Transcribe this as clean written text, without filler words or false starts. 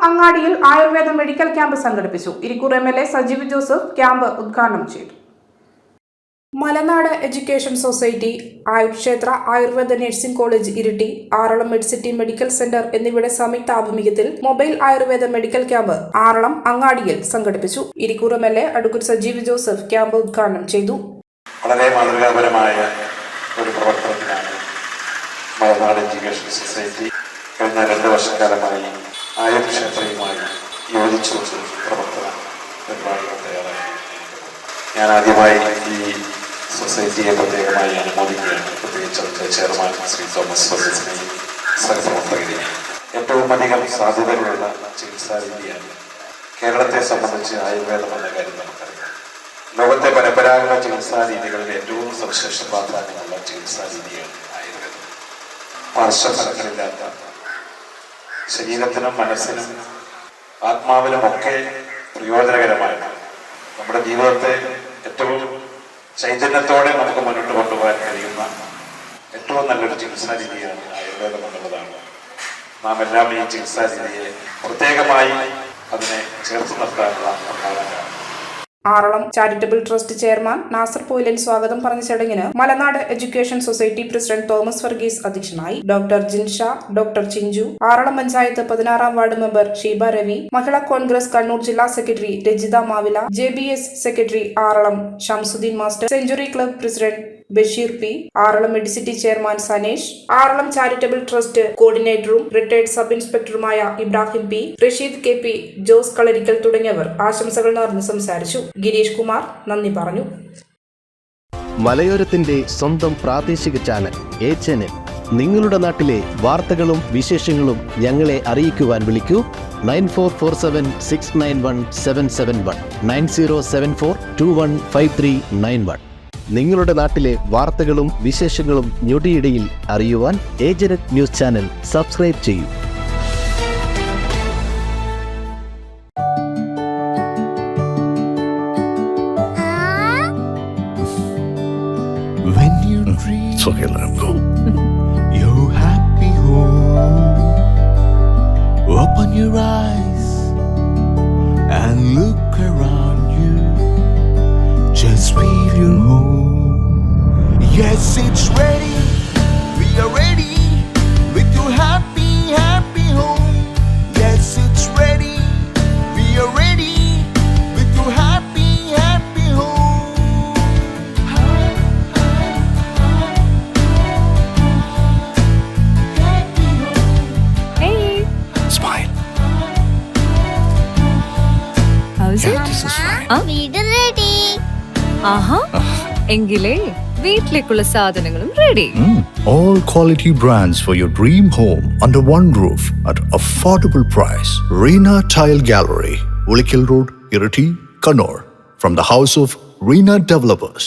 അങ്ങാടിയിൽ Ayurveda medical camp സംഘടിപ്പിച്ചു. Irikkur MLA Sajeev Joseph camp ഉദ്ഘാടനം ചെയ്തു. മലനാട് എഡ്യൂക്കേഷൻ സൊസൈറ്റി, ആയുർ ക്ഷേത്ര Ayurveda nursing college Iritty, Aralam Medcity medical centre എന്നിവയുടെ സംയുക്ത ആഭിമുഖ്യത്തിൽ mobile Ayurveda medical camp Aralam അങ്ങാടിയിൽ സംഘടിപ്പിച്ചു. Irikkur MLA advocate Sajeev Joseph camp ഉദ്ഘാടനം ചെയ്തു. വളരെ മാതൃകാപരമായ ഒരു പ്രവർത്തനത്തിനാണ് മലനാട് എഡ്യൂക്കേഷൻ സൊസൈറ്റി കഴിഞ്ഞ 2 വർഷക്കാലമായി ആയുർ ക്ഷേത്രയുമായി യോജിച്ചുകൊണ്ട് പ്രവർത്തന പരിപാടികൾ തയ്യാറാക്കി. ഞാൻ ആദ്യമായി ഈ സൊസൈറ്റിയെ പ്രത്യേകമായി അനുമോദിക്കുകയാണ്. പ്രത്യേകിച്ച് അതിൻ്റെ ചെയർമാൻ ശ്രീ തോമസ് ഫസിലിനെയും സഹപ്രവർത്തകരെയും. ഏറ്റവും അധികം സാധ്യതകളുള്ള ചികിത്സാ രീതിയാണ് കേരളത്തെ സംബന്ധിച്ച് ആയുർവേദം എന്ന കാര്യം നമുക്കറിയാം. ലോകത്തെ പരമ്പരാഗത ചികിത്സാ രീതികളിൽ ഏറ്റവും സവിശേഷ പ്രാധാന്യമുള്ള ചികിത്സാ രീതിയാണ് ആയുർവേദം. പാർശ്വഫലങ്ങളില്ലാത്ത, ശരീരത്തിനും മനസ്സിനും ആത്മാവിനുമൊക്കെ പ്രയോജനകരമായിട്ട് നമ്മുടെ ജീവിതത്തെ ഏറ്റവും ചൈതന്യത്തോടെ നമുക്ക് മുന്നോട്ട് കൊണ്ടുപോകാൻ കഴിയുന്ന ഏറ്റവും നല്ലൊരു ചികിത്സാ രീതിയാണ് ആയുർവേദം എന്നുള്ളതാണ്. നാം എല്ലാം ഈ ചികിത്സാ രീതിയെ പ്രത്യേകമായി അതിനെ ചേർത്ത് നിർത്താനുള്ള പ്രധാനമാണ്. Aralam charitable trust chairman Nasar Poyilan സ്വാഗതം പറഞ്ഞ ചടങ്ങിന് Malanad education society president Thomas Varghese അധ്യക്ഷനായി. ഡോക്ടർ ജിൻഷ, ഡോക്ടർ ചിഞ്ചു, ആറളം പഞ്ചായത്ത് 16-ാം വാർഡ് മെമ്പർ ഷീബ രവി, മഹിളാ കോൺഗ്രസ് കണ്ണൂർ ജില്ലാ secretary Rajitha Mavila, JBS secretary Aralam Shamsuddin master, century club president Basheer P, Aralam medicity chairman Sanesh, Aralam charitable trust കോർഡിനേറ്ററും റിട്ടയർഡ് സബ് ഇൻസ്പെക്ടറുമായ ഇബ്രാഹിം P, റഷീദ് KP, ജോസ് കളരിക്കൽ തുടങ്ങിയവർ ആശംസകൾ നേർന്ന് സംസാരിച്ചു. ഗിരീഷ് കുമാർ നന്ദി പറഞ്ഞു. മലയോരത്തിന്റെ സ്വന്തം പ്രാദേശിക ചാനൽ A-Channel. നിങ്ങളുടെ നാട്ടിലെ വാർത്തകളും വിശേഷങ്ങളും ഞങ്ങളെ അറിയിക്കുവാൻ വിളിക്കൂ 9447691771 9074215391. നിങ്ങളുടെ നാട്ടിലെ വാർത്തകളും വിശേഷങ്ങളും ഞൊടിയിടയിൽ അറിയുവാൻ A-Channel ന്യൂസ് ചാനൽ സബ്സ്ക്രൈബ് ചെയ്യൂ. When you dream, it's okay, let him go. You're happy home. Open your eyes and look around you. Just feel your home. Yes, it's ready. We are ready with your happy, happy home. Yes, it's ready. We are ready with your happy, happy home. Hey. Smile. How's it? This is fine. വീട് ready. ആഹാ. എങ്കിലേ വീട്ടിലേക്കുള്ള സാധനങ്ങളും ready. All quality brands for your dream home under one roof at affordable price. Reena Tile Gallery, Ulikil Road, Irati, Kannur. From the house of Reena Developers.